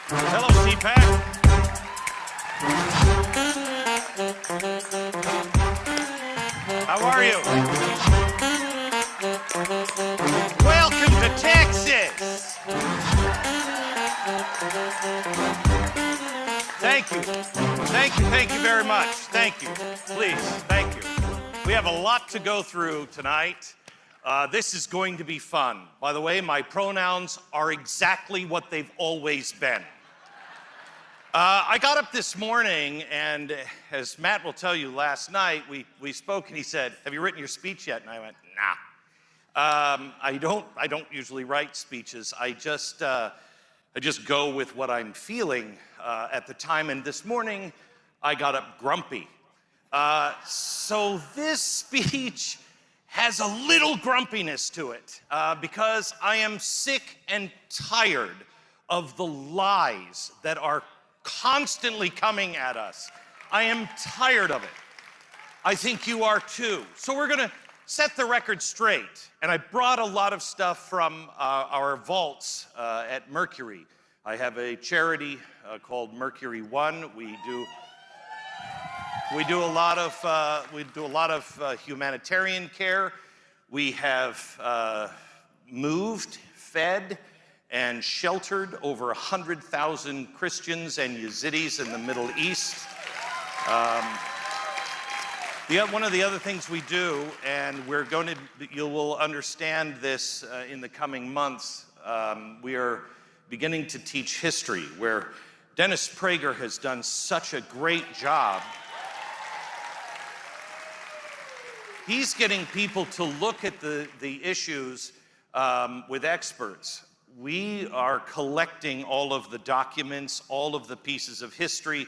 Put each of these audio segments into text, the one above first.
Hello, CPAC. How are you? Welcome to Texas. Thank you. Thank you very much. Thank you. Please, thank you. We have a lot to go through tonight. This is going to be fun. By the way, my pronouns are exactly what they've always been. I got up this morning, and as Matt will tell you, last night we spoke, and he said, "Have you written your speech yet?" And I went, "Nah." I don't usually write speeches. I just go with what I'm feeling at the time. And this morning, I got up grumpy. So this speech has a little grumpiness to it because I am sick and tired of the lies that are constantly coming at us. I am tired of it. I think you are too. So we're gonna set the record straight. And I brought a lot of stuff from our vaults at Mercury. I have a charity called Mercury One. We do a lot of humanitarian care. We have moved, fed, and sheltered over 100,000 Christians and Yazidis in the Middle East. One of the other things we do, and you will understand this in the coming months, we are beginning to teach history, where Dennis Prager has done such a great job. He's getting people to look at the issues with experts. We are collecting all of the documents, all of the pieces of history,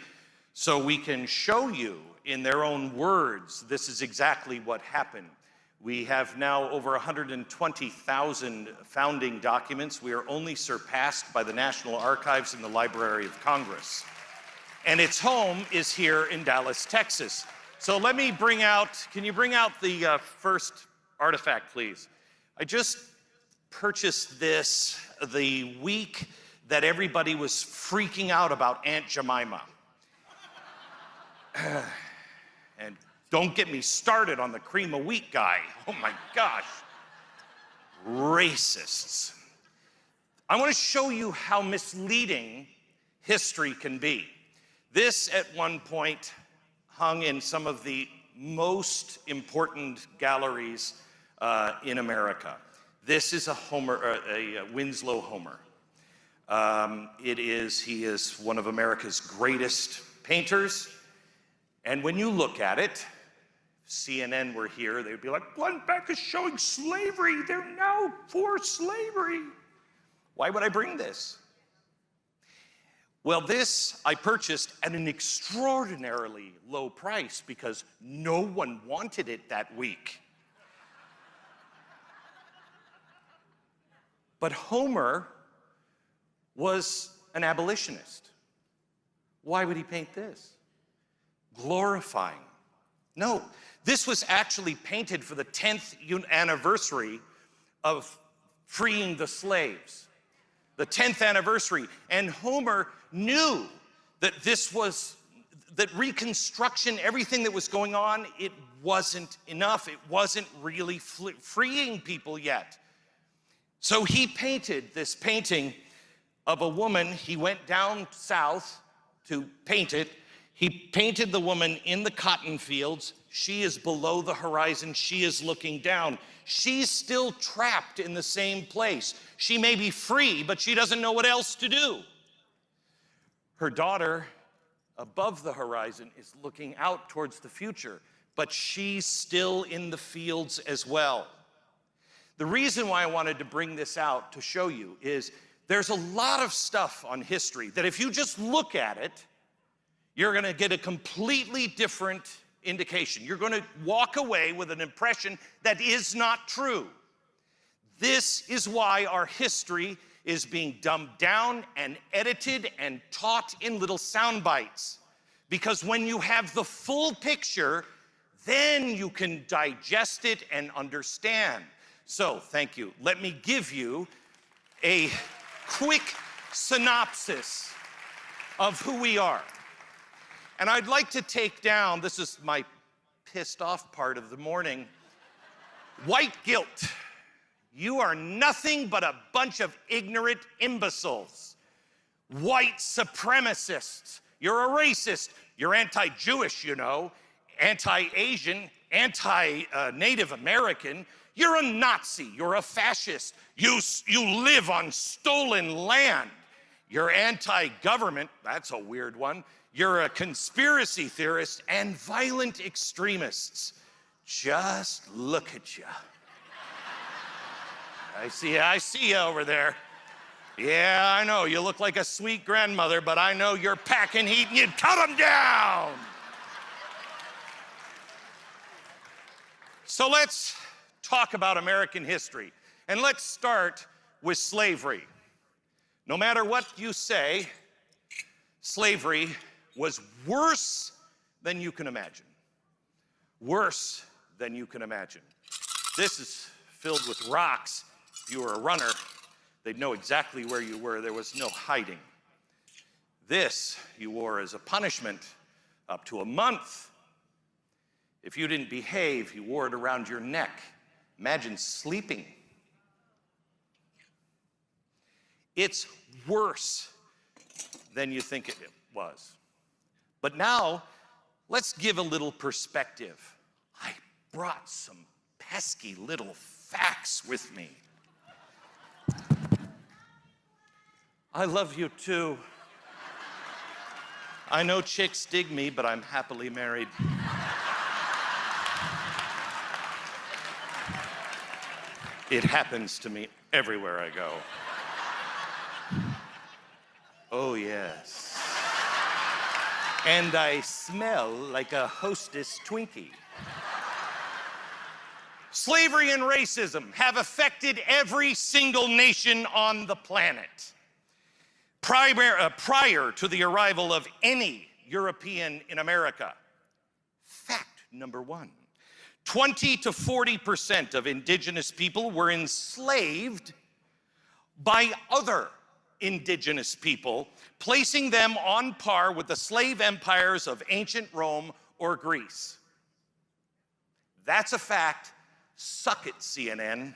so we can show you in their own words, this is exactly what happened. We have now over 120,000 founding documents. We are only surpassed by the National Archives and the Library of Congress. And its home is here in Dallas, Texas. So let me can you bring out the first artifact, please? I just purchased this the week that everybody was freaking out about Aunt Jemima. And don't get me started on the cream of wheat guy. Oh my gosh. Racists. I want to show you how misleading history can be. This, at one point, hung in some of the most important galleries in America. This is a Winslow Homer. He is one of America's greatest painters. And when you look at it, CNN were here, they'd be like, Glenn Beck is showing slavery. They're now for slavery. Why would I bring this? Well, this I purchased at an extraordinarily low price because no one wanted it that week. But Homer was an abolitionist. Why would he paint this? Glorifying. No, this was actually painted for the 10th anniversary of freeing the slaves. The 10th anniversary. And Homer knew that that Reconstruction, everything that was going on, it wasn't enough. It wasn't really freeing people yet. So he painted this painting of a woman. He went down south to paint it. He painted the woman in the cotton fields. She is below the horizon. She is looking down. She's still trapped in the same place. She may be free, but she doesn't know what else to do. Her daughter, above the horizon, is looking out towards the future, but she's still in the fields as well. The reason why I wanted to bring this out to show you is there's a lot of stuff on history that if you just look at it, you're gonna get a completely different indication. You're gonna walk away with an impression that is not true. This is why our history is being dumbed down and edited and taught in little sound bites. Because when you have the full picture, then you can digest it and understand. So, thank you. Let me give you a quick synopsis of who we are. And I'd like to take down, this is my pissed off part of the morning, white guilt. You are nothing but a bunch of ignorant imbeciles. White supremacists. You're a racist. You're anti-Jewish, you know, anti-Asian, anti-Native American. You're a Nazi. You're a fascist. You live on stolen land. You're anti-government. That's a weird one. You're a conspiracy theorist and violent extremists. Just look at you. I see you over there. Yeah, I know, you look like a sweet grandmother, but I know you're packing heat and you'd cut them down. So let's talk about American history. And let's start with slavery. No matter what you say, slavery was worse than you can imagine. Worse than you can imagine. This is filled with rocks. If you were a runner, they'd know exactly where you were. There was no hiding. This you wore as a punishment up to a month. If you didn't behave, you wore it around your neck. Imagine sleeping. It's worse than you think it was. But now, let's give a little perspective. I brought some pesky little facts with me. I love you too. I know chicks dig me, but I'm happily married. It happens to me everywhere I go. Oh, yes. And I smell like a Hostess Twinkie. Slavery and racism have affected every single nation on the planet. Prior to the arrival of any European in America. Fact number one, 20 to 40% of indigenous people were enslaved by other indigenous people, placing them on par with the slave empires of ancient Rome or Greece. That's a fact. Suck it, CNN.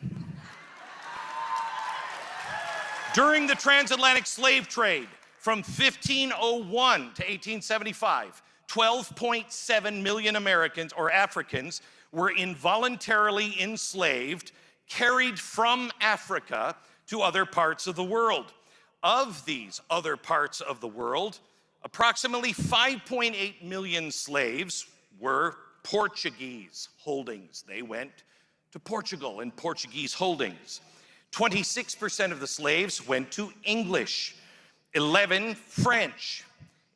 During the transatlantic slave trade from 1501 to 1875, 12.7 million Americans or Africans were involuntarily enslaved, carried from Africa to other parts of the world. Of these other parts of the world, approximately 5.8 million slaves were Portuguese holdings. They went to Portugal in Portuguese holdings. 26% of the slaves went to English, 11% French,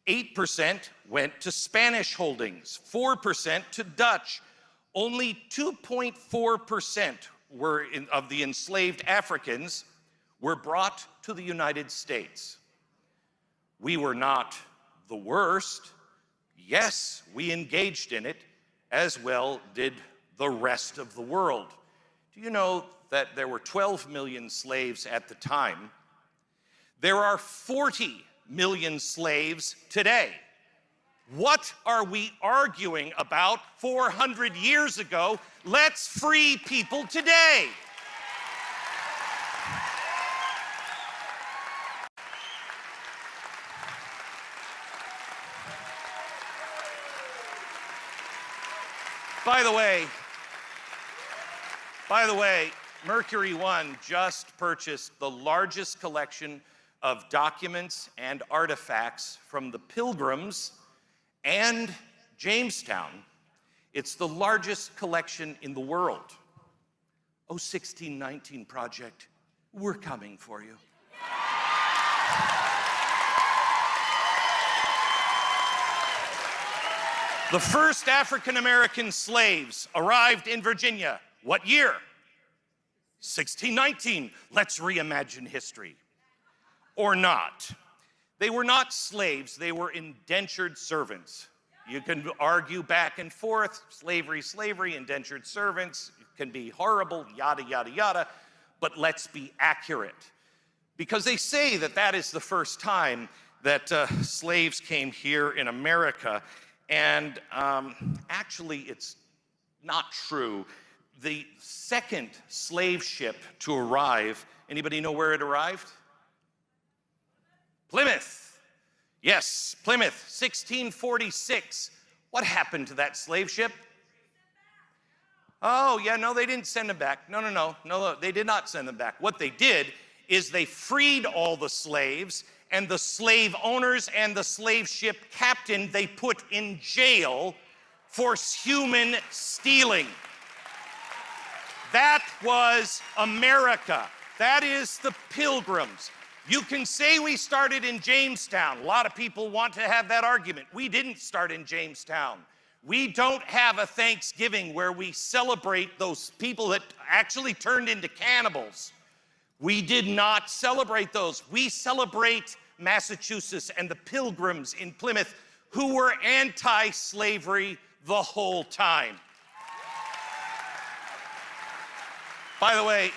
8% went to Spanish holdings, 4% to Dutch. Only 2.4% of the enslaved Africans were brought to the United States. We were not the worst. Yes, we engaged in it, as well did the rest of the world. Do you know that there were 12 million slaves at the time? There are 40 million slaves today. What are we arguing about 400 years ago? Let's free people today. By the way, Mercury One just purchased the largest collection of documents and artifacts from the Pilgrims and Jamestown. It's the largest collection in the world. Oh, 1619 Project, we're coming for you. The first African-American slaves arrived in Virginia. What year? 1619. Let's reimagine history. Or not. They were not slaves, they were indentured servants. You can argue back and forth, slavery, indentured servants, it can be horrible, yada, yada, yada, but let's be accurate. Because they say that that is the first time that slaves came here in America, and actually it's not true. The second slave ship to arrive, anybody know where it arrived? Plymouth. Yes, Plymouth, 1646. What happened to that slave ship? Oh, yeah, no, they didn't send them back. No, they did not send them back. What they did is they freed all the slaves, and the slave owners and the slave ship captain they put in jail for human stealing. That was America. That is the Pilgrims. You can say we started in Jamestown. A lot of people want to have that argument. We didn't start in Jamestown. We don't have a Thanksgiving where we celebrate those people that actually turned into cannibals. We did not celebrate those. We celebrate Massachusetts and the Pilgrims in Plymouth who were anti-slavery the whole time. By the way,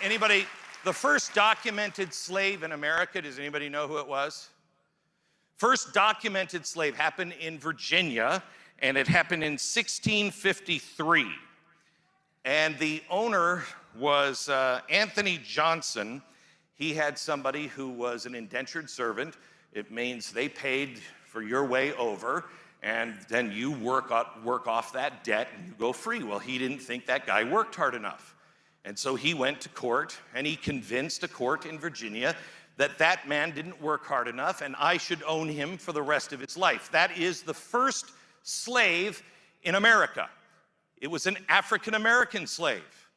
the first documented slave in America, does anybody know who it was? First documented slave happened in Virginia, and it happened in 1653. And the owner was Anthony Johnson. He had somebody who was an indentured servant. It means they paid for your way over, and then you work off that debt and you go free. Well, he didn't think that guy worked hard enough. And so he went to court, and he convinced a court in Virginia that that man didn't work hard enough, and I should own him for the rest of his life. That is the first slave in America. It was an African-American slave.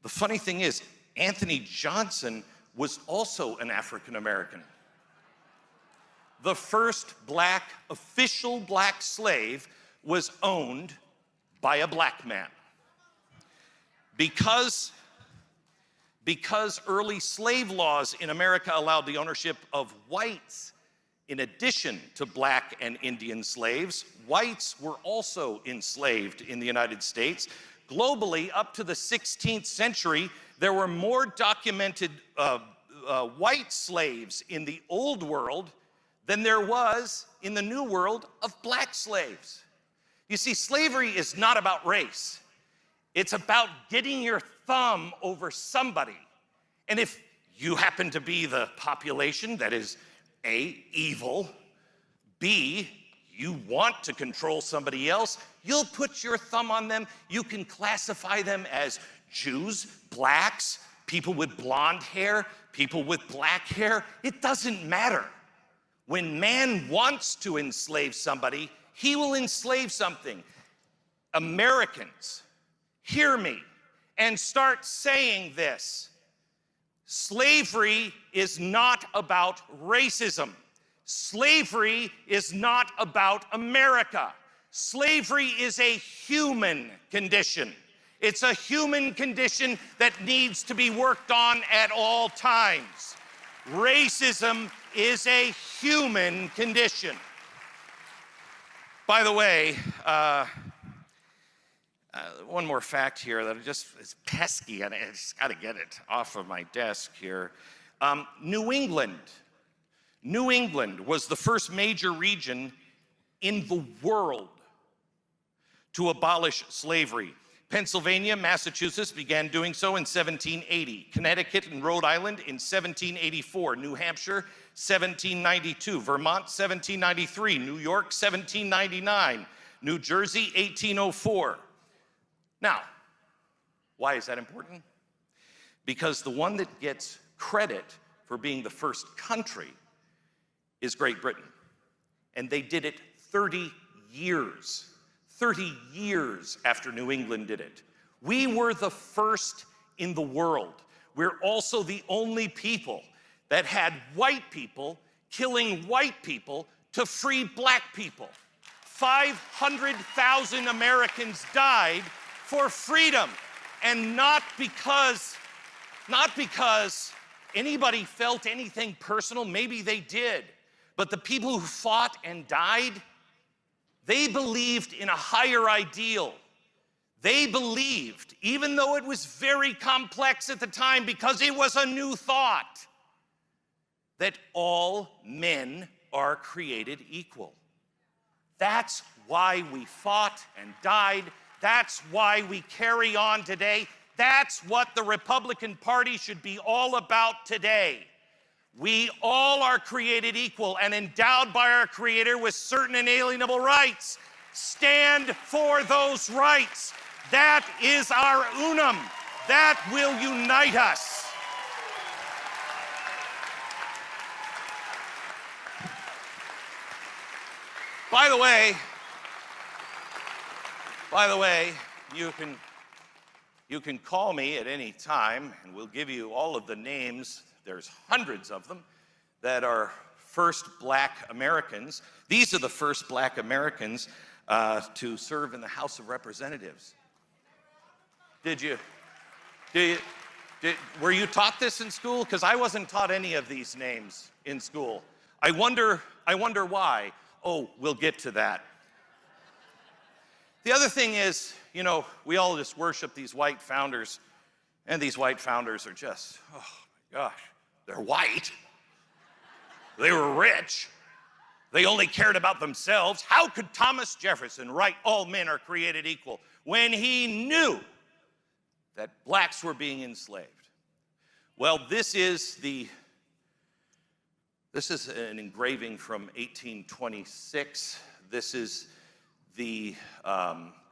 The funny thing is, Anthony Johnson was also an African-American. The first official black slave was owned by a black man. Because early slave laws in America allowed the ownership of whites in addition to black and Indian slaves, whites were also enslaved in the United States. Globally, up to the 16th century, there were more documented white slaves in the old world than there was in the new world of black slaves. You see, slavery is not about race. It's about getting your thumb over somebody. And if you happen to be the population that is A, evil, B, you want to control somebody else, you'll put your thumb on them. You can classify them as Jews, blacks, people with blonde hair, people with black hair. It doesn't matter. When man wants to enslave somebody, he will enslave something. Americans, hear me and start saying this. Slavery is not about racism. Slavery is not about America. Slavery is a human condition. It's a human condition that needs to be worked on at all times. Racism is a human condition. By the way, one more fact here that is pesky, and I just got to get it off of my desk here. New England was the first major region in the world to abolish slavery. Pennsylvania, Massachusetts began doing so in 1780. Connecticut and Rhode Island in 1784. New Hampshire, 1792. Vermont, 1793. New York, 1799. New Jersey, 1804. Now, why is that important? Because the one that gets credit for being the first country is Great Britain. And they did it 30 years after New England did it. We were the first in the world. We're also the only people that had white people killing white people to free black people. 500,000 Americans died for freedom, and not because anybody felt anything personal. Maybe they did, but the people who fought and died, they believed in a higher ideal. They believed, even though it was very complex at the time because it was a new thought, that all men are created equal. That's why we fought and died. That's why we carry on today. That's what the Republican Party should be all about today. We all are created equal and endowed by our Creator with certain inalienable rights. Stand for those rights. That is our unum. That will unite us. By the way, you can call me at any time, and we'll give you all of the names. There's hundreds of them that are first black Americans. These are the first black Americans to serve in the House of Representatives. Were you taught this in school? Because I wasn't taught any of these names in school. I wonder why. Oh, we'll get to that. The other thing is, you know, we all just worship these white founders, and these white founders are just, oh my gosh, they're white. They were rich. They only cared about themselves. How could Thomas Jefferson write all men are created equal when he knew that blacks were being enslaved? Well, this is an engraving from 1826. This is the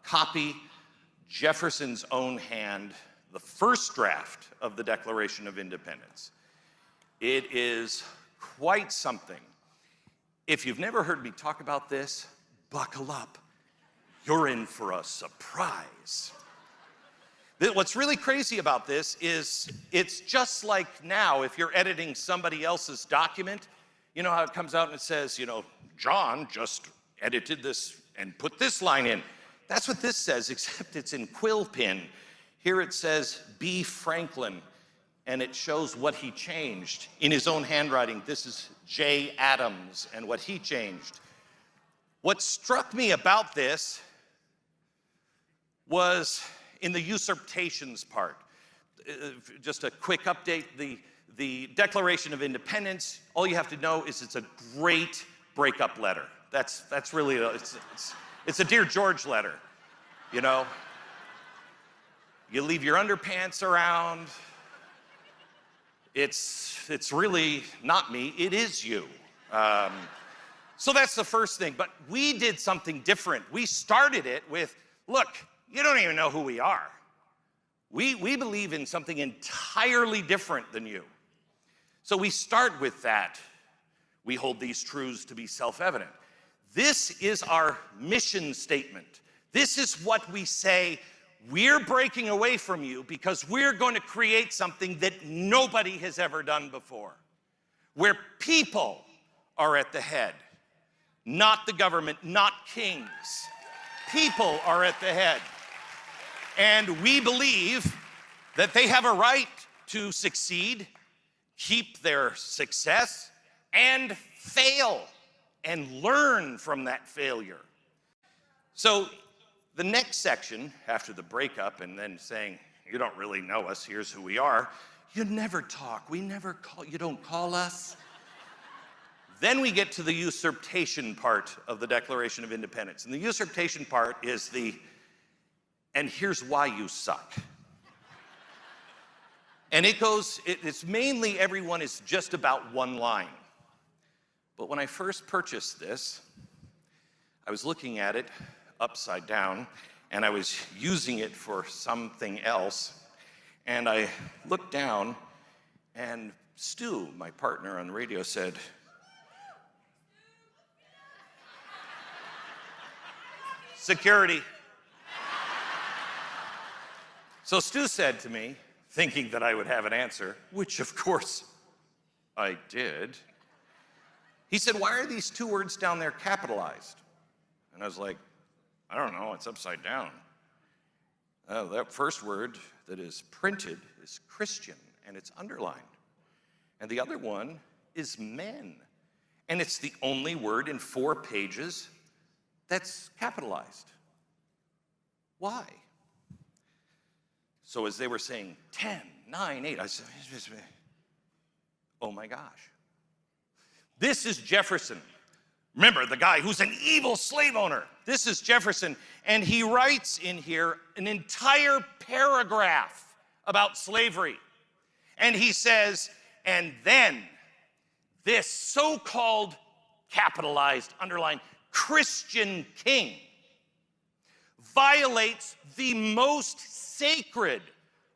copy, Jefferson's own hand, the first draft of the Declaration of Independence. It is quite something. If you've never heard me talk about this, buckle up. You're in for a surprise. What's really crazy about this is it's just like now if you're editing somebody else's document, you know how it comes out and it says, you know, John just edited this and put this line in. That's what this says, except it's in quill pen. Here it says B. Franklin, and it shows what he changed in his own handwriting. This is J. Adams and what he changed. What struck me about this was in the usurpations part. Just a quick update, the Declaration of Independence, all you have to know is it's a great breakup letter. That's really, it's a Dear George letter, you know? You leave your underpants around. It's really not me, it is you. So that's the first thing, but we did something different. We started it with, look, you don't even know who we are. We believe in something entirely different than you. So we start with that. We hold these truths to be self-evident. This is our mission statement. This is what we say, we're breaking away from you because we're going to create something that nobody has ever done before, where people are at the head, not the government, not kings. People are at the head. And we believe that they have a right to succeed, keep their success, and fail, and learn from that failure. So the next section, after the breakup and then saying, you don't really know us, here's who we are, you never talk, we never call, you don't call us. Then we get to the usurpation part of the Declaration of Independence. And the usurpation part is and here's why you suck. And it's mainly everyone is just about one line. But when I first purchased this, I was looking at it upside down, and I was using it for something else. And I looked down, and Stu, my partner on the radio, said, "Security." So Stu said to me, thinking that I would have an answer, which of course I did. He said, "Why are these two words down there capitalized?" And I was like, I don't know, it's upside down. That first word that is printed is Christian, and it's underlined. And the other one is men. And it's the only word in 4 pages that's capitalized. Why? So as they were saying 10, 9, 8, I said, oh my gosh. This is Jefferson. Remember, the guy who's an evil slave owner. This is Jefferson, and he writes in here an entire paragraph about slavery. And he says, and then this so-called capitalized, underlined, Christian king violates the most sacred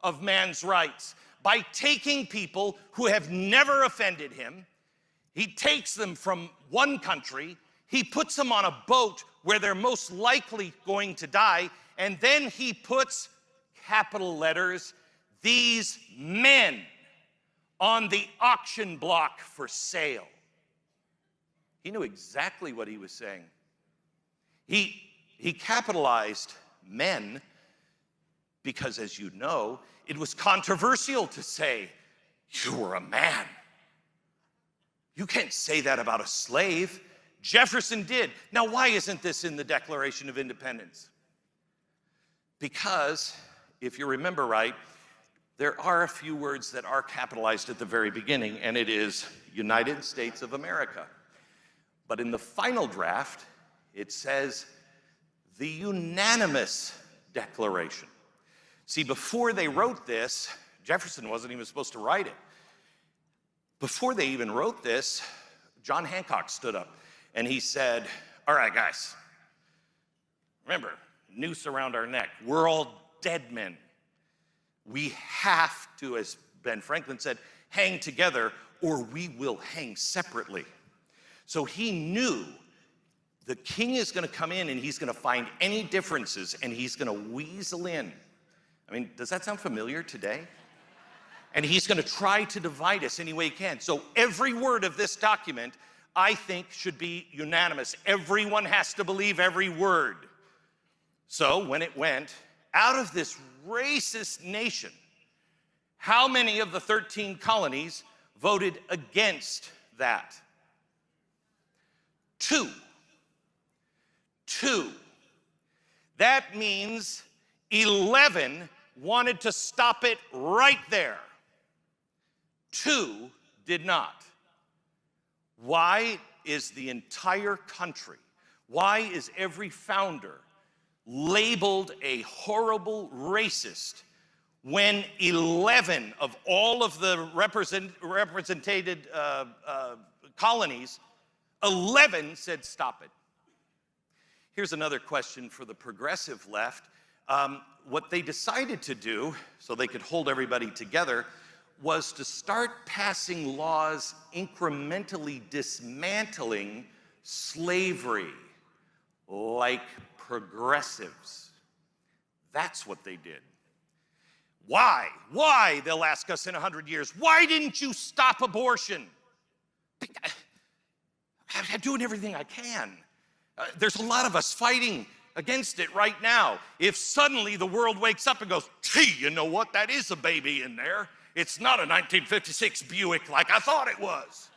of man's rights by taking people who have never offended him. He takes them from one country, he puts them on a boat where they're most likely going to die, and then he puts, capital letters, these men on the auction block for sale. He knew exactly what he was saying. He capitalized men because, as you know, it was controversial to say, you were a man. You can't say that about a slave. Jefferson did. Now, why isn't this in the Declaration of Independence? Because, if you remember right, there are a few words that are capitalized at the very beginning, and it is United States of America. But in the final draft, it says the unanimous declaration. See, before they wrote this, Jefferson wasn't even supposed to write it. Before they even wrote this, John Hancock stood up and he said, all right, guys, remember, noose around our neck. We're all dead men. We have to, as Ben Franklin said, hang together or we will hang separately. So he knew the king is going to come in and he's going to find any differences and he's going to weasel in. I mean, does that sound familiar today? And he's going to try to divide us any way he can. So every word of this document, I think, should be unanimous. Everyone has to believe every word. So when it went, out of this racist nation, how many of the 13 colonies voted against that? Two. That means 11 wanted to stop it right there. 2 did not. Why is the entire country, why is every founder labeled a horrible racist when 11 of all of the represented colonies, 11 said stop it? Here's another question for the progressive left. What they decided to do, so they could hold everybody together, was to start passing laws incrementally dismantling slavery, like progressives. That's what they did. Why? Why, they'll ask us in 100 years, why didn't you stop abortion? I'm doing everything I can. There's a lot of us fighting against it right now. If suddenly the world wakes up and goes, gee, you know what, that is a baby in there. It's not a 1956 Buick like I thought it was.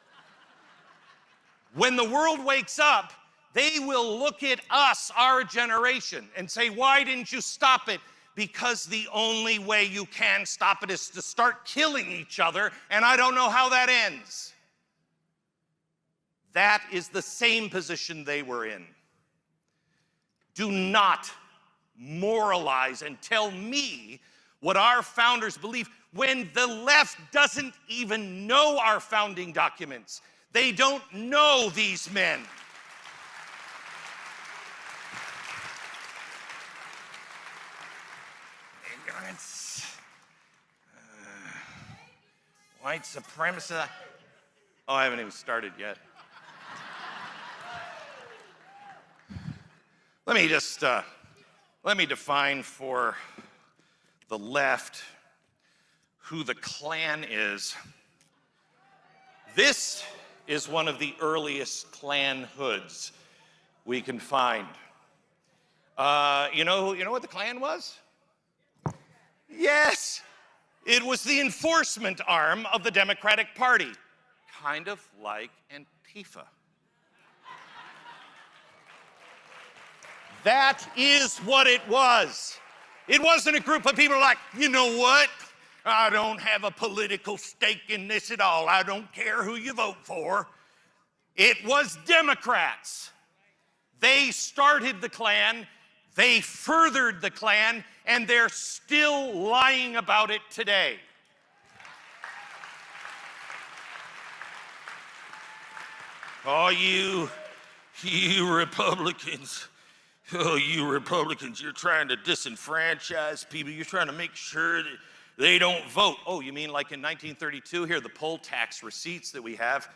When the world wakes up, they will look at us, our generation, and say, why didn't you stop it? Because the only way you can stop it is to start killing each other, and I don't know how that ends. That is the same position they were in. Do not moralize and tell me what our founders believe when the left doesn't even know our founding documents. They don't know these men. Ignorance. White supremacy. Oh, I haven't even started yet. Let me define for the left who the Klan is. This is one of the earliest Klan hoods we can find. You know what the Klan was? Yes, it was the enforcement arm of the Democratic Party, kind of like Antifa. That is what it was. It wasn't a group of people like, you know what? I don't have a political stake in this at all. I don't care who you vote for. It was Democrats. They started the Klan, they furthered the Klan, and they're still lying about it today. Oh, you Republicans. Oh, you Republicans, you're trying to disenfranchise people. You're trying to make sure that they don't vote. Oh, you mean like in 1932? Here, the poll tax receipts that we have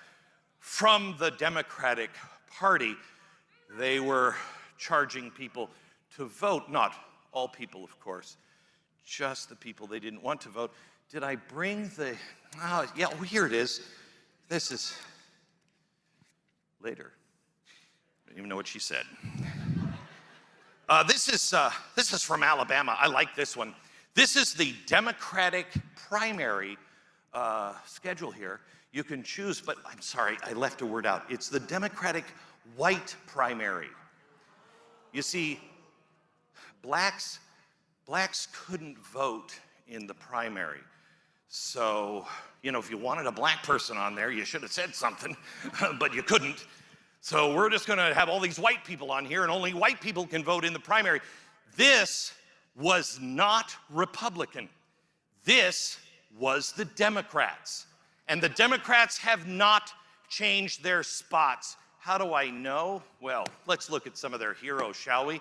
from the Democratic Party. They were charging people to vote. Not all people, of course. Just the people they didn't want to vote. Did I bring the... Oh, yeah, well, here it is. This is... later. I don't even know what she said. This is from Alabama. I like this one. This is the Democratic primary schedule here. You can choose, but I'm sorry, I left a word out. It's the Democratic white primary. You see, blacks couldn't vote in the primary. So, you know, if you wanted a black person on there, you should have said something, but you couldn't. So we're just gonna have all these white people on here, and only white people can vote in the primary. This was not Republican. This was the Democrats. And the Democrats have not changed their spots. How do I know? Well, let's look at some of their heroes, shall we?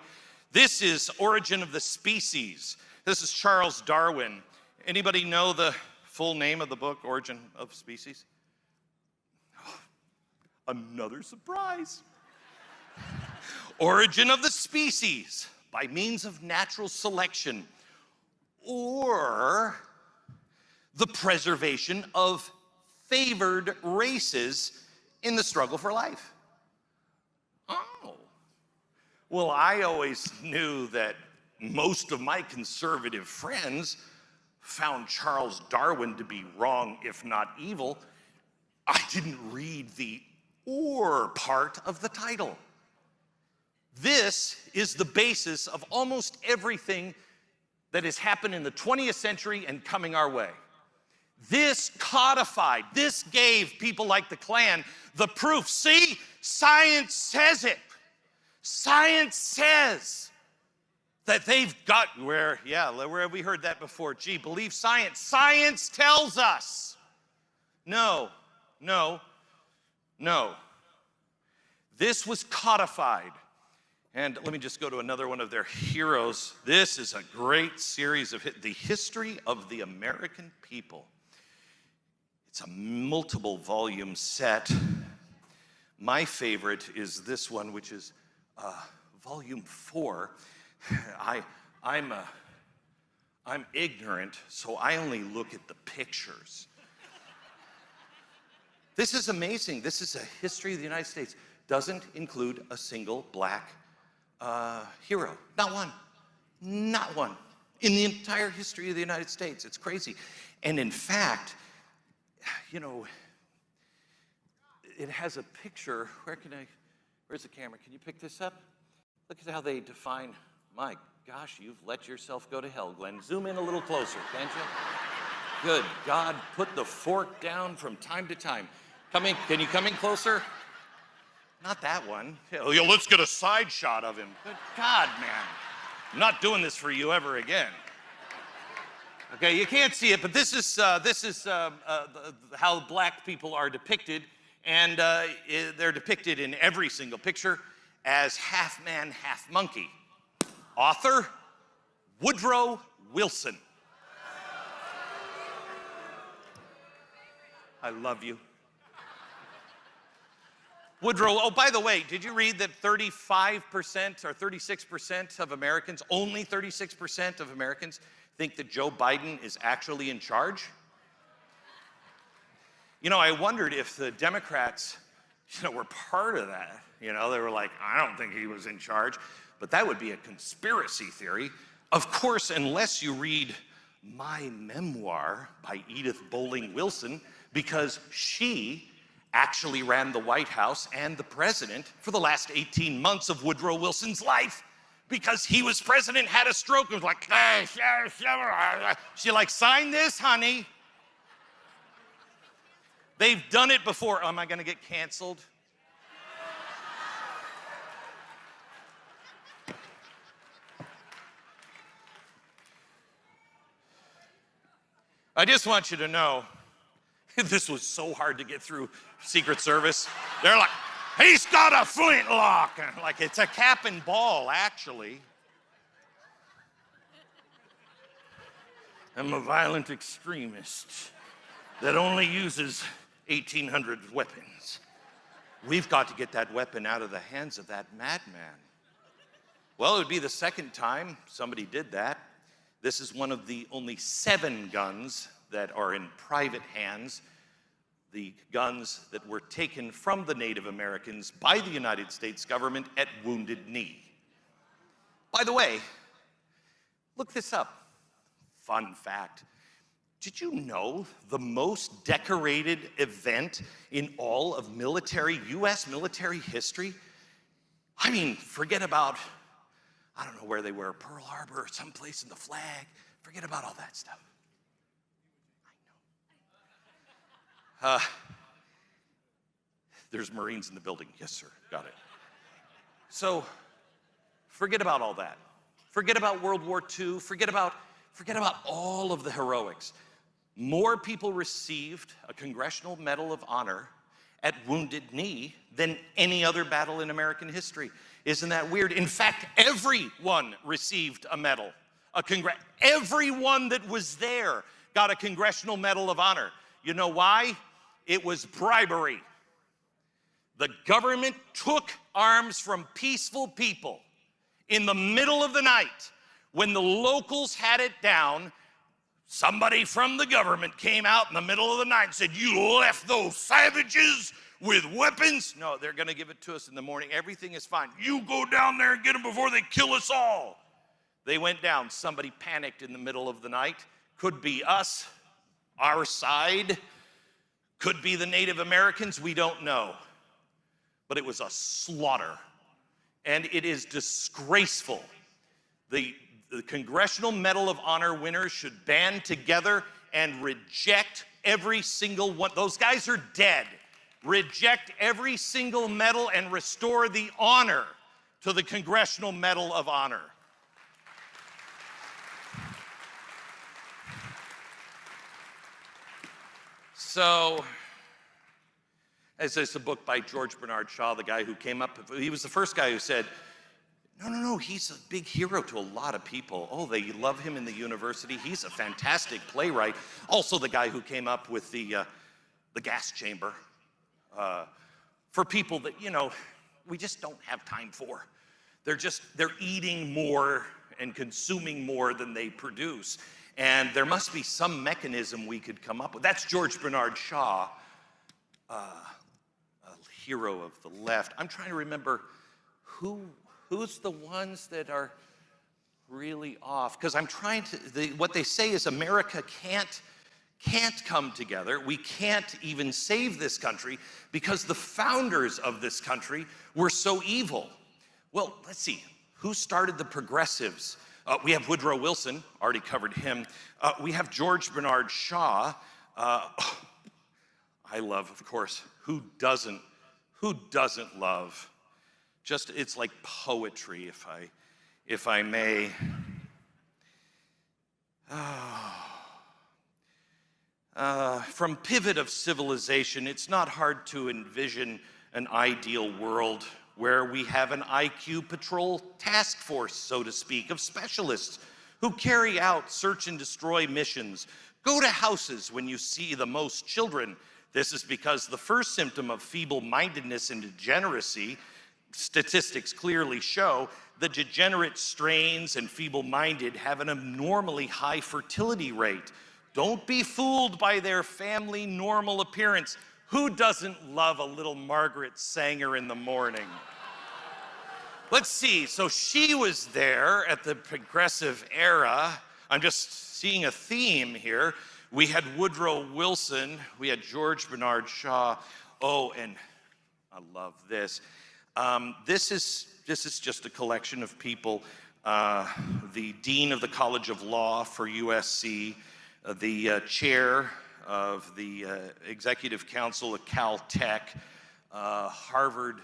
This is Origin of the Species. This is Charles Darwin. Anybody know the full name of the book, Origin of Species? Another surprise. Origin of the species by means of natural selection, or the preservation of favored races in the struggle for life. Oh. Well, I always knew that most of my conservative friends found Charles Darwin to be wrong, if not evil. I didn't read the "or" part of the title. This is the basis of almost everything that has happened in the 20th century and coming our way. This codified, this gave people like the Klan the proof. See, science says it. Science says that they've got, where have we heard that before? Gee, believe science. Science tells us. No. This was codified. And let me just go to another one of their heroes. This is a great series of the history of the American people. It's a multiple volume set. My favorite is this one, which is volume 4. I'm ignorant, so I only look at the pictures. This is amazing. This is a history of the United States. Doesn't include a single black hero. Not one. Not one. In the entire history of the United States. It's crazy. And in fact, you know, it has a picture. Where's the camera? Can you pick this up? Look at how they define. My gosh, you've let yourself go to hell, Glenn. Zoom in a little closer, can't you? Good God, put the fork down from time to time. Can you come in closer? Not that one. Let's get a side shot of him. Good God, man. I'm not doing this for you ever again. Okay, you can't see it, but this is how black people are depicted, and they're depicted in every single picture as half man, half monkey. Author, Woodrow Wilson. I love you. Woodrow, oh, by the way, did you read that 35% or 36% of Americans, only 36% of Americans, think that Joe Biden is actually in charge? You know, I wondered if the Democrats, were part of that. They were like, I don't think he was in charge. But that would be a conspiracy theory. Of course, unless you read My Memoir by Edith Bowling Wilson, because she actually ran the White House and the president for the last 18 months of Woodrow Wilson's life, because he was president, had a stroke, and was like, she like, sign this, honey. They've done it before. Am I gonna get canceled? I just want you to know, this was so hard to get through Secret Service. They're like, he's got a flintlock. And I'm like, it's a cap and ball, actually. I'm a violent extremist that only uses 1,800 weapons. We've got to get that weapon out of the hands of that madman. Well, it would be the second time somebody did that. This is one of the only 7 guns that are in private hands, the guns that were taken from the Native Americans by the United States government at Wounded Knee. By the way, look this up. Fun fact. Did you know the most decorated event in all of U.S. military history? I mean, forget about, I don't know where they were, Pearl Harbor or someplace in the flag. Forget about all that stuff. I know. There's Marines in the building. Yes, sir. Got it. So, forget about all that. Forget about World War II. Forget about all of the heroics. More people received a Congressional Medal of Honor at Wounded Knee than any other battle in American history. Isn't that weird? In fact, everyone received a medal. Everyone that was there got a Congressional Medal of Honor. You know why? It was bribery. The government took arms from peaceful people in the middle of the night. When the locals had it down, somebody from the government came out in the middle of the night and said, "You left those savages with weapons?" "No, they're going to give it to us in the morning. Everything is fine. You go down there and get them before they kill us all." They went down. Somebody panicked in the middle of the night. Could be us, our side. Could be the Native Americans. We don't know. But it was a slaughter. And it is disgraceful. The Congressional Medal of Honor winners should band together and reject every single one. Those guys are dead. Reject every single medal and restore the honor to the Congressional Medal of Honor. So, as there's a book by George Bernard Shaw, the guy who came up, he was the first guy who said, no, he's a big hero to a lot of people. Oh, they love him in the university. He's a fantastic playwright. Also the guy who came up with the gas chamber for people that, we just don't have time for. They're eating more and consuming more than they produce. And there must be some mechanism we could come up with. That's George Bernard Shaw, a hero of the left. I'm trying to remember who's the ones that are really off? Because I'm trying to, what they say is America can't come together. We can't even save this country because the founders of this country were so evil. Well, let's see. Who started the progressives? We have Woodrow Wilson, already covered him. We have George Bernard Shaw. I love, of course, who doesn't love? Just, it's like poetry, if I may. From pivot of civilization, it's not hard to envision an ideal world where we have an IQ patrol task force, so to speak, of specialists who carry out search and destroy missions. Go to houses when you see the most children. This is because the first symptom of feeble-mindedness and degeneracy, statistics clearly show, the degenerate strains and feeble-minded have an abnormally high fertility rate. Don't be fooled by their family normal appearance. Who doesn't love a little Margaret Sanger in the morning? Let's see, so she was there at the progressive era. I'm just seeing a theme here. We had Woodrow Wilson, we had George Bernard Shaw. Oh, and I love this. This is just a collection of people. The Dean of the College of Law for USC, the chair of the Executive Council at Caltech, Harvard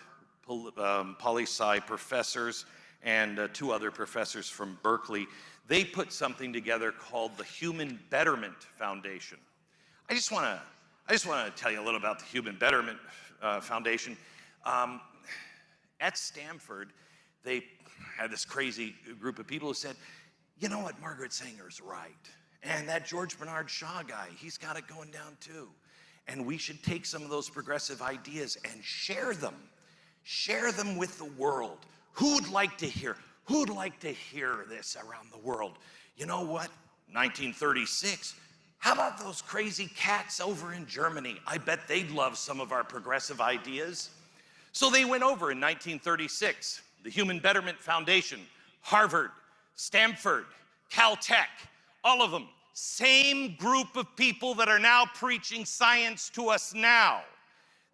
poli-sci professors, and two other professors from Berkeley. They put something together called the Human Betterment Foundation. I just want to tell you a little about the Human Betterment Foundation. At Stanford, they had this crazy group of people who said, you know what, Margaret Sanger's right. And that George Bernard Shaw guy, he's got it going down too. And we should take some of those progressive ideas and share them. Share them with the world. Who'd like to hear this around the world? You know what? 1936. How about those crazy cats over in Germany? I bet they'd love some of our progressive ideas. So they went over in 1936. The Human Betterment Foundation, Harvard, Stanford, Caltech, all of them. Same group of people that are now preaching science to us now.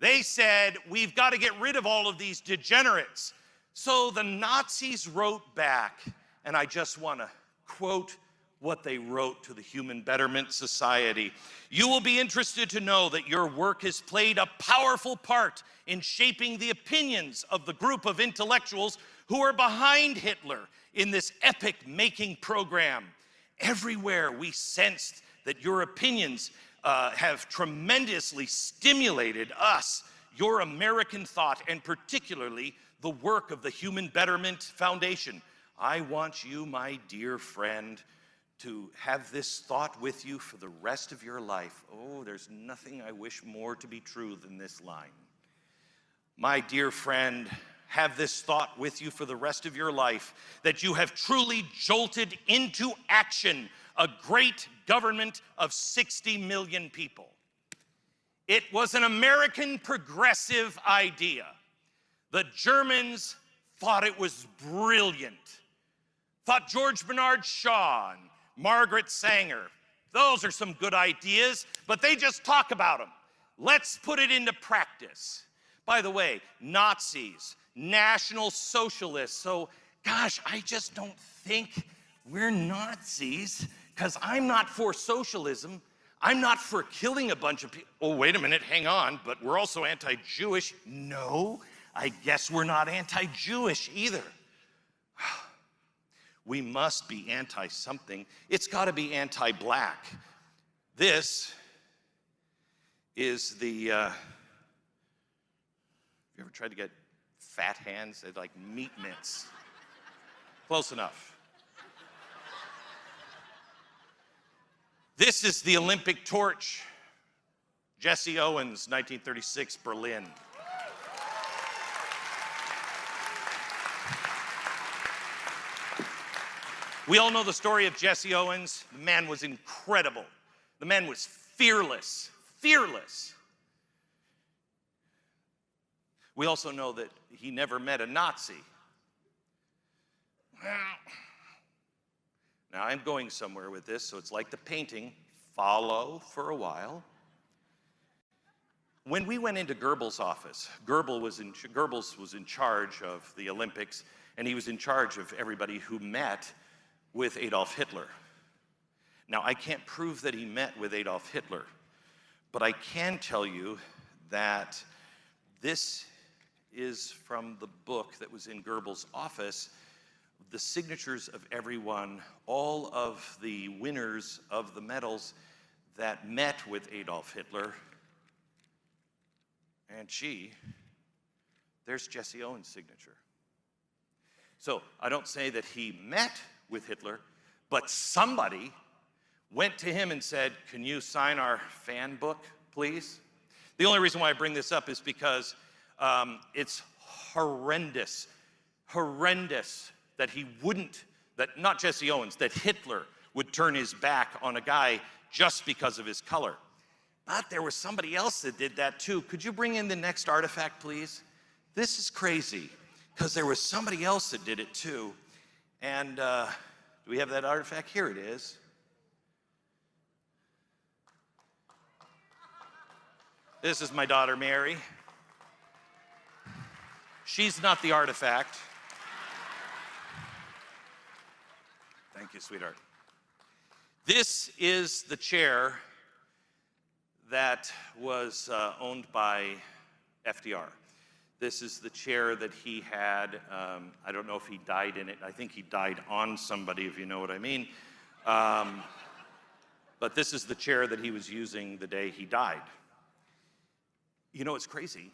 They said, we've got to get rid of all of these degenerates. So the Nazis wrote back, and I just want to quote what they wrote to the Human Betterment Society. You will be interested to know that your work has played a powerful part in shaping the opinions of the group of intellectuals who are behind Hitler in this epic-making program. Everywhere we sensed that your opinions have tremendously stimulated us, your American thought, and particularly the work of the Human Betterment Foundation. I want you, my dear friend, to have this thought with you for the rest of your life. Oh, there's nothing I wish more to be true than this line. My dear friend, have this thought with you for the rest of your life, that you have truly jolted into action a great government of 60 million people. It was an American progressive idea. The Germans thought it was brilliant. Thought George Bernard Shaw and Margaret Sanger, those are some good ideas, but they just talk about them. Let's put it into practice. By the way, Nazis, National Socialists, so gosh, I just don't think we're Nazis, because I'm not for socialism. I'm not for killing a bunch of people. Oh, wait a minute, hang on, but we're also anti-Jewish. No, I guess we're not anti-Jewish either. We must be anti-something. It's got to be anti-black. This is the, you ever tried to get fat hands? They're like meat mints. Close enough. This is the Olympic torch. Jesse Owens, 1936, Berlin. We all know the story of Jesse Owens. The man was incredible. The man was fearless, fearless. We also know that he never met a Nazi. Now, I'm going somewhere with this, so it's like the painting. Follow for a while. When we went into Goebbels' office, Goebbels was in charge of the Olympics, and he was in charge of everybody who met with Adolf Hitler. Now, I can't prove that he met with Adolf Hitler, but I can tell you that this is from the book that was in Goebbels' office, the signatures of everyone, all of the winners of the medals that met with Adolf Hitler. And there's Jesse Owens' signature. So I don't say that he met with Hitler, but somebody went to him and said, can you sign our fan book, please? The only reason why I bring this up is because it's horrendous that he wouldn't, that not Jesse Owens, that Hitler would turn his back on a guy just because of his color. But there was somebody else that did that too. Could you bring in the next artifact, please? This is crazy, because there was somebody else that did it too. And do we have that artifact? Here it is. This is my daughter, Mary. She's not the artifact. Thank you, sweetheart. This is the chair that was owned by FDR. This is the chair that he had. I don't know if he died in it. I think he died on somebody, if you know what I mean. But this is the chair that he was using the day he died. You know what's crazy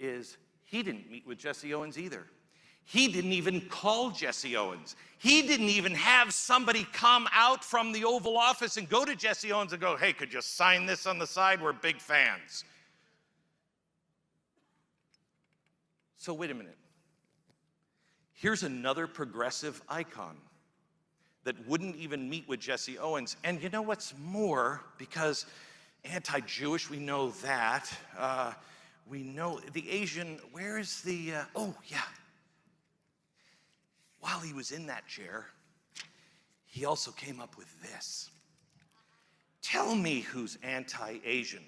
is he didn't meet with Jesse Owens either. He didn't even call Jesse Owens. He didn't even have somebody come out from the Oval Office and go to Jesse Owens and go, hey, could you sign this on the side? We're big fans. So wait a minute. Here's another progressive icon that wouldn't even meet with Jesse Owens. And you know what's more? Because anti-Jewish, we know that. We know the Asian, where is the, oh yeah. While he was in that chair, he also came up with this. Tell me who's anti-Asian.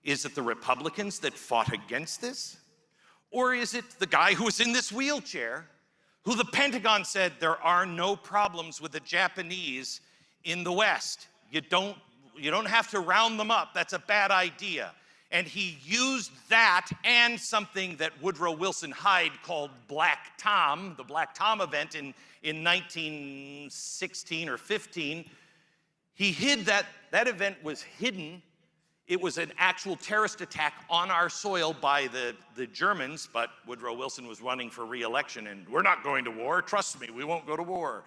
Is it the Republicans that fought against this? Or is it the guy who was in this wheelchair who the Pentagon said there are no problems with the Japanese in the West? You don't have to round them up. That's a bad idea. And he used that and something that Woodrow Wilson Hyde called Black Tom, the Black Tom event in 1916 or 15. He hid that. That event was hidden. It was an actual terrorist attack on our soil by the Germans, but Woodrow Wilson was running for re-election, and we're not going to war. Trust me, we won't go to war.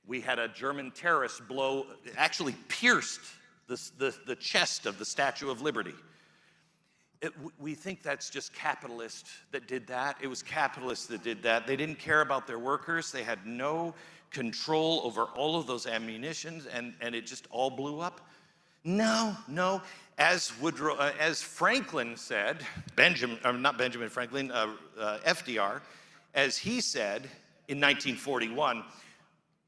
We had a German terrorist blow, actually pierced the chest of the Statue of Liberty. We think that's just capitalists that did that. It was capitalists that did that. They didn't care about their workers. They had no control over all of those ammunitions, and it just all blew up. No. As Franklin said, FDR, as he said in 1941,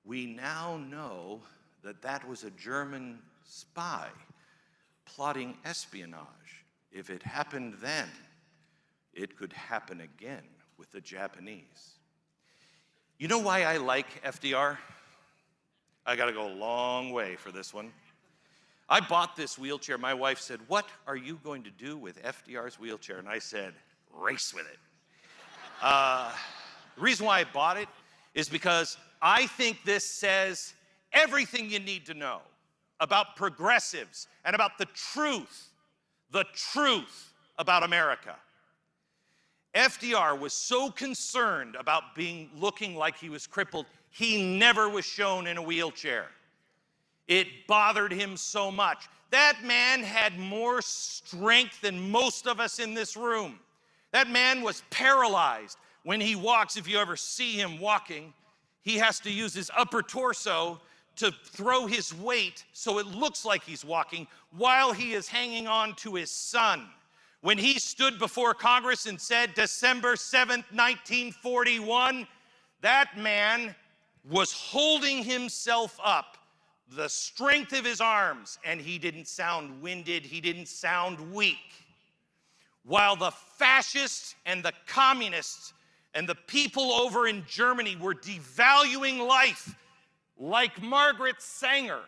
we now know that that was a German spy plotting espionage. If it happened then, it could happen again with the Japanese. You know why I like FDR? I gotta go a long way for this one. I bought this wheelchair. My wife said, what are you going to do with FDR's wheelchair? And I said, race with it. The reason why I bought it is because I think this says everything you need to know about progressives and about the truth about America. FDR was so concerned about looking like he was crippled, he never was shown in a wheelchair. It bothered him so much. That man had more strength than most of us in this room. That man was paralyzed. When he walks, if you ever see him walking, he has to use his upper torso to throw his weight so it looks like he's walking while he is hanging on to his son. When he stood before Congress and said, December 7th, 1941, that man was holding himself up, the strength of his arms, and he didn't sound winded, he didn't sound weak. While the fascists and the communists and the people over in Germany were devaluing life, like Margaret Sanger,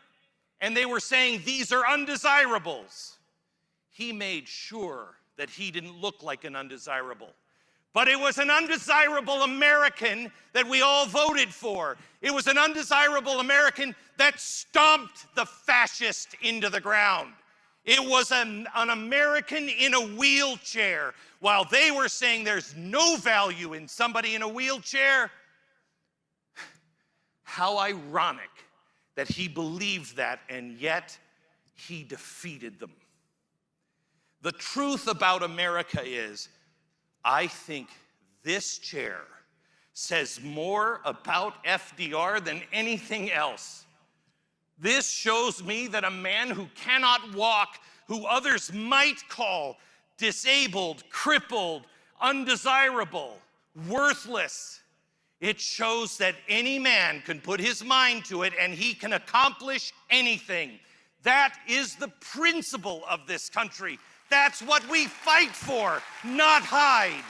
and they were saying these are undesirables, he made sure that he didn't look like an undesirable. But it was an undesirable American that we all voted for. It was an undesirable American that stomped the fascist into the ground. It was an American in a wheelchair. While they were saying there's no value in somebody in a wheelchair, how ironic that he believed that, and yet he defeated them. The truth about America is, I think this chair says more about FDR than anything else. This shows me that a man who cannot walk, who others might call disabled, crippled, undesirable, worthless, it shows that any man can put his mind to it and he can accomplish anything. That is the principle of this country. That's what we fight for, not hide.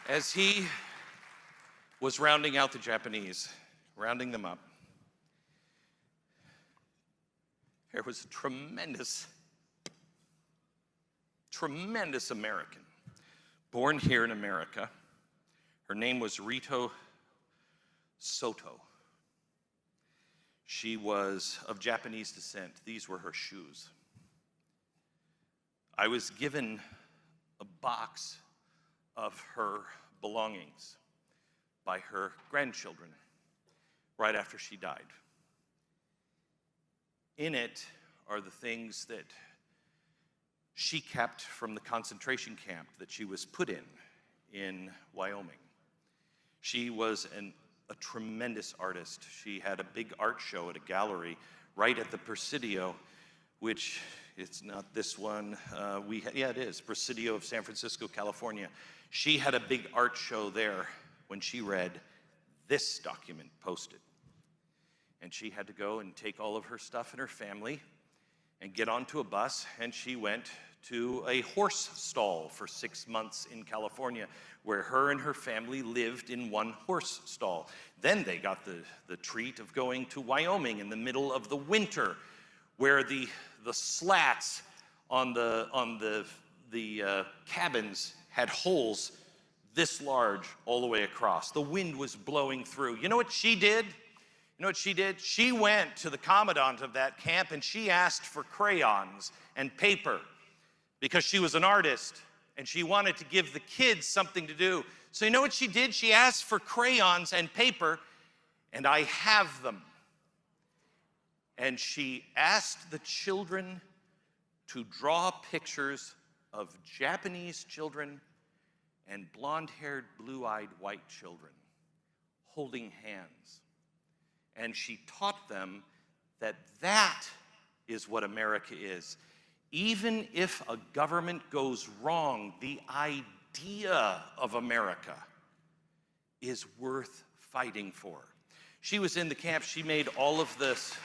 As he was rounding out the Japanese, rounding them up. There was a tremendous American, born here in America. Her name was Rito Soto. She was of Japanese descent. These were her shoes. I was given a box of her belongings by her grandchildren right after she died. In it are the things that she kept from the concentration camp that she was put in Wyoming. She was a tremendous artist. She had a big art show at a gallery right at the Presidio, which it's not this one. Yeah, it is, Presidio of San Francisco, California. She had a big art show there when she read this document posted. And she had to go and take all of her stuff and her family and get onto a bus, and she went to a horse stall for 6 months in California, where her and her family lived in one horse stall. Then they got the treat of going to Wyoming in the middle of the winter, where the slats on the cabins had holes this large all the way across. The wind was blowing through. You know what she did? She went to the commandant of that camp and she asked for crayons and paper because she was an artist and she wanted to give the kids something to do. So you know what she did? She asked for crayons and paper, and I have them. And she asked the children to draw pictures of Japanese children and blonde-haired, blue-eyed white children holding hands. And she taught them that that is what America is. Even if a government goes wrong, the idea of America is worth fighting for. She was in the camp. She made all of this.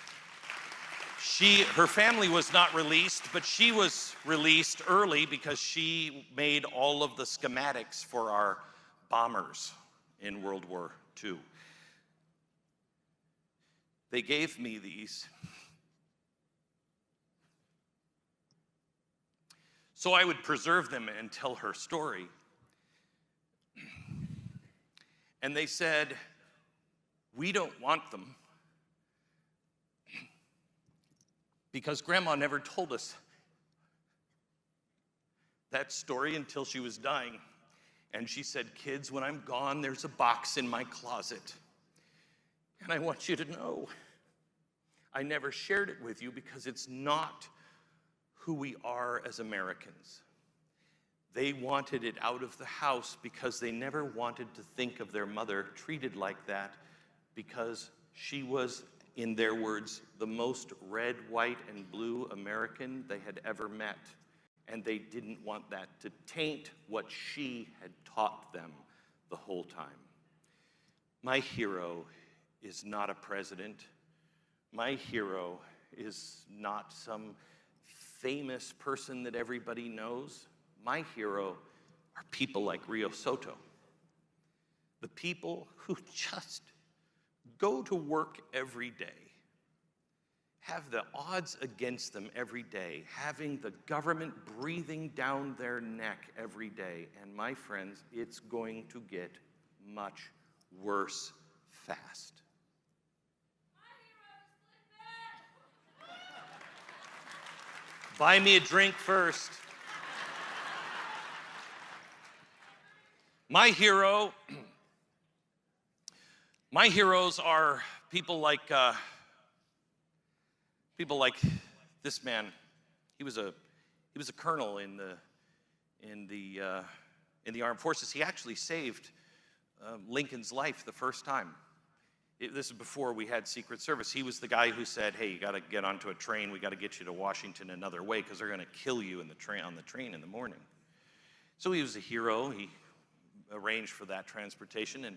Her family was not released, but she was released early because she made all of the schematics for our bombers in World War II. They gave me these so I would preserve them and tell her story. And they said, "We don't want them because Grandma never told us that story until she was dying. And she said, 'Kids, when I'm gone, there's a box in my closet. And I want you to know, I never shared it with you because it's not who we are as Americans.' They wanted it out of the house because they never wanted to think of their mother treated like that, because she was, in their words, the most red, white, and blue American they had ever met. And they didn't want that to taint what she had taught them the whole time." My hero is not a president. My hero is not some famous person that everybody knows. My hero are people like Rio Soto. The people who just go to work every day, have the odds against them every day, having the government breathing down their neck every day. And my friends, it's going to get much worse fast. Buy me a drink first. My heroes are people like this man. He was a colonel in the armed forces. He actually saved Lincoln's life the first time. This is before we had Secret Service. He was the guy who said, "Hey, you got to get onto a train. We got to get you to Washington another way because they're going to kill you on the train in the morning." So he was a hero. He arranged for that transportation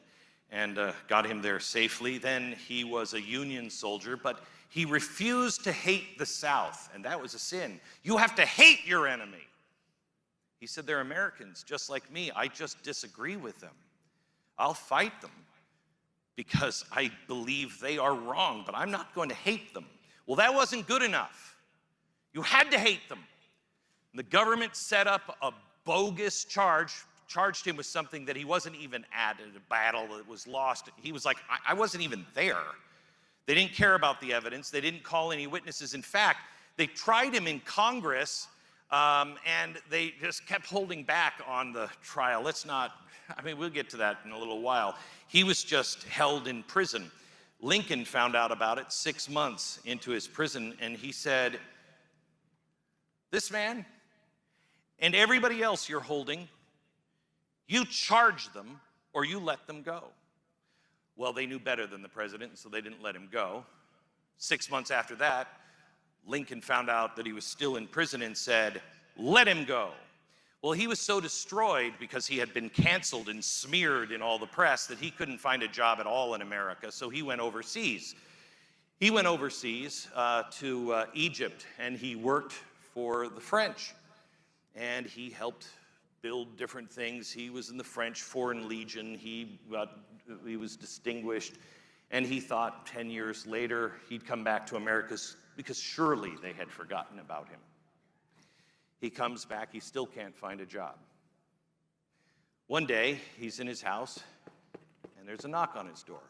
and got him there safely. Then he was a Union soldier, but he refused to hate the South, and that was a sin. You have to hate your enemy. He said, "They're Americans just like me. I just disagree with them. I'll fight them, because I believe they are wrong, but I'm not going to hate them. Well, that wasn't good enough. You had to hate them. The government set up a bogus charge, charged him with something that he wasn't even at a battle that was lost. He was like, I wasn't even there. They didn't care about the evidence. They didn't call any witnesses. In fact, they tried him in Congress, and they just kept holding back on the trial. We'll get to that in a little while. He was just held in prison. Lincoln found out about it 6 months into his prison, and he said, this man and everybody else you're holding, you charge them or you let them go. Well, they knew better than the president, so they didn't let him go. 6 months after that, Lincoln found out that he was still in prison and said, let him go. Well, he was so destroyed because he had been canceled and smeared in all the press that he couldn't find a job at all in America, so he went overseas. He went overseas to Egypt, and he worked for the French, and he helped build different things. He was in the French Foreign Legion. He was distinguished, and he thought 10 years later he'd come back to America because surely they had forgotten about him. He comes back, he still can't find a job. One day, he's in his house, and there's a knock on his door.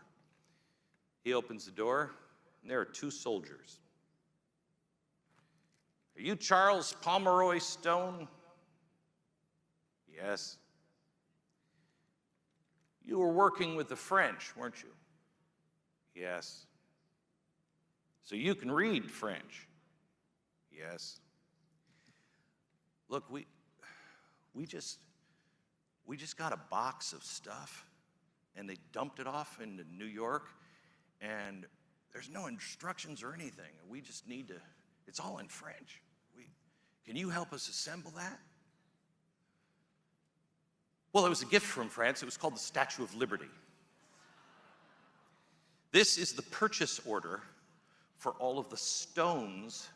He opens the door, and there are 2 soldiers. Are you Charles Pomeroy Stone? Yes. You were working with the French, weren't you? Yes. So you can read French? Yes. Look, we just got a box of stuff, and they dumped it off into New York, and there's no instructions or anything. We just need to, it's all in French. Can you help us assemble that? Well, it was a gift from France. It was called the Statue of Liberty. This is the purchase order for all of the stones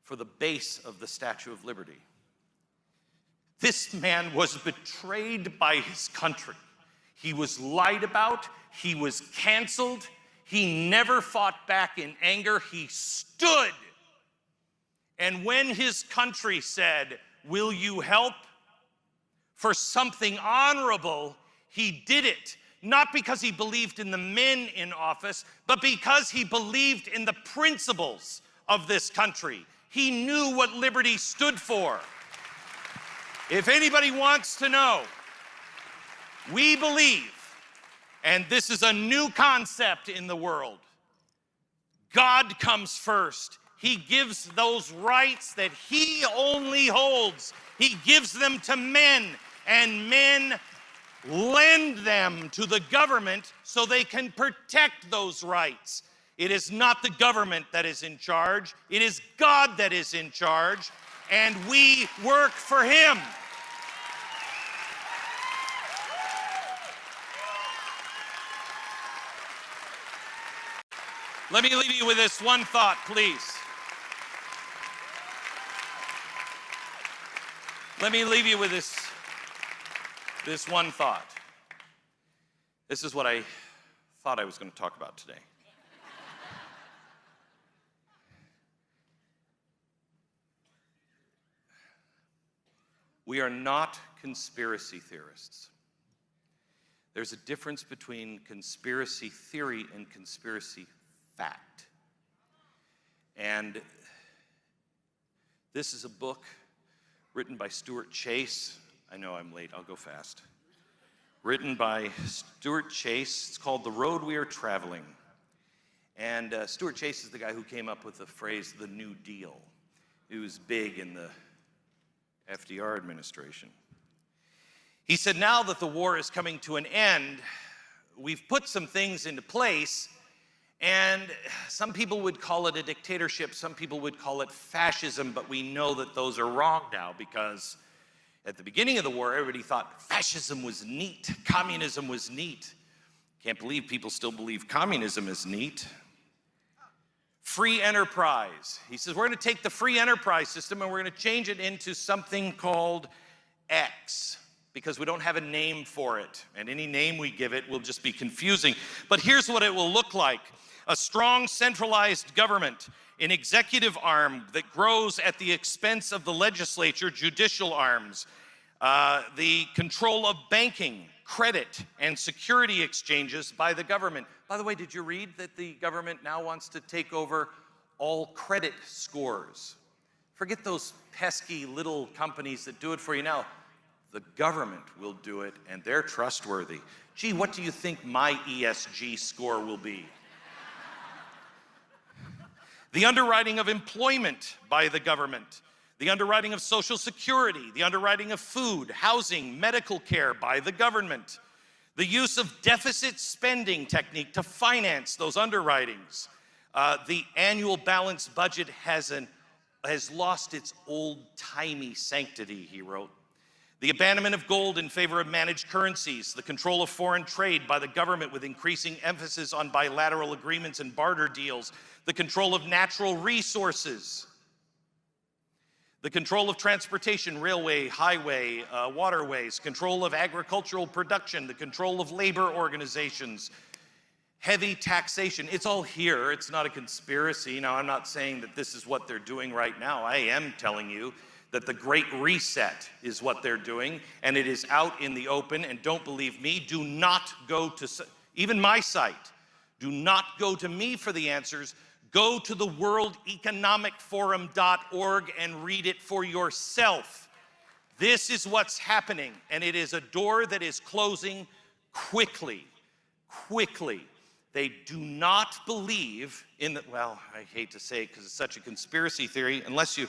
for the base of the Statue of Liberty. This man was betrayed by his country. He was lied about. He was canceled. He never fought back in anger. He stood. And when his country said, will you help for something honorable, he did it. Not because he believed in the men in office, but because he believed in the principles of this country. He knew what liberty stood for. If anybody wants to know, we believe, and this is a new concept in the world, God comes first. He gives those rights that he only holds. He gives them to men, and men lend them to the government so they can protect those rights. It is not the government that is in charge. It is God that is in charge, and we work for him. Let me leave you with this one thought, please. Let me leave you with this one thought. This is what I thought I was going to talk about today. We are not conspiracy theorists. There's a difference between conspiracy theory and conspiracy fact. And this is a book written by Stuart Chase. I know I'm late, I'll go fast. Written by Stuart Chase. It's called The Road We Are Traveling. And Stuart Chase is the guy who came up with the phrase, the New Deal. It was big in the FDR administration. He said, now that the war is coming to an end, we've put some things into place, and some people would call it a dictatorship, some people would call it fascism, but we know that those are wrong now because at the beginning of the war, everybody thought fascism was neat, communism was neat. Can't believe people still believe communism is neat. Free enterprise. He says, we're going to take the free enterprise system and we're going to change it into something called X. because we don't have a name for it. And any name we give it will just be confusing. But here's what it will look like. A strong centralized government, an executive arm that grows at the expense of the legislature, judicial arms, the control of banking, credit, and security exchanges by the government. By the way, did you read that the government now wants to take over all credit scores? Forget those pesky little companies that do it for you now. The government will do it, and they're trustworthy. Gee, what do you think my ESG score will be? The underwriting of employment by the government, the underwriting of Social Security, the underwriting of food, housing, medical care by the government, the use of deficit spending technique to finance those underwritings. The annual balanced budget has lost its old-timey sanctity, he wrote. The abandonment of gold in favor of managed currencies, the control of foreign trade by the government with increasing emphasis on bilateral agreements and barter deals, the control of natural resources, the control of transportation, railway, highway, waterways, control of agricultural production, the control of labor organizations, heavy taxation. It's all here. It's not a conspiracy. Now, I'm not saying that this is what they're doing right now. I am telling you that the Great Reset is what they're doing, and it is out in the open. And don't believe me, do not go to, even my site, do not go to me for the answers. Go to the worldeconomicforum.org and read it for yourself. This is what's happening, and it is a door that is closing quickly, quickly. They do not believe in the, well, I hate to say it because it's such a conspiracy theory, unless you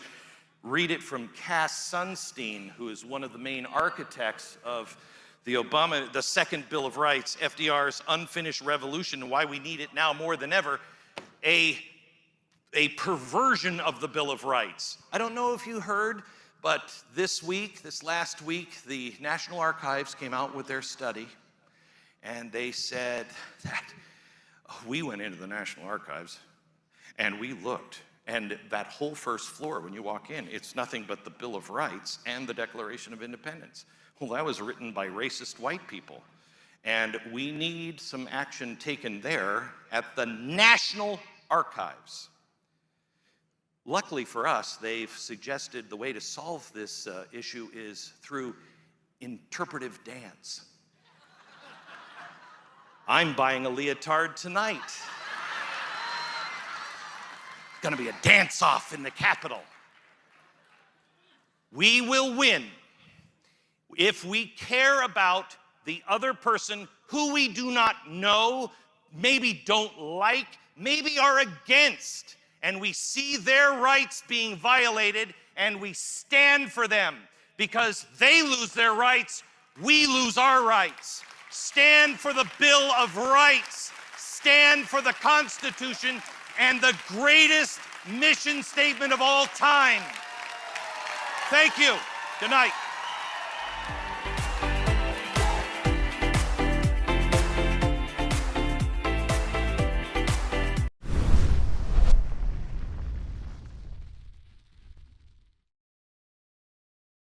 read it from Cass Sunstein, who is one of the main architects of the second Bill of Rights, FDR's unfinished revolution, and why we need it now more than ever, a perversion of the Bill of Rights. I don't know if you heard, but this last week, the National Archives came out with their study, and they said that we went into the National Archives and we looked, and that whole first floor, when you walk in, it's nothing but the Bill of Rights and the Declaration of Independence. Well, that was written by racist white people. And we need some action taken there at the National Archives. Luckily for us, they've suggested the way to solve this issue is through interpretive dance. I'm buying a leotard tonight. Gonna be a dance-off in the Capitol. We will win if we care about the other person who we do not know, maybe don't like, maybe are against, and we see their rights being violated, and we stand for them. Because they lose their rights, we lose our rights. Stand for the Bill of Rights. Stand for the Constitution and the greatest mission statement of all time. Thank you. Good night.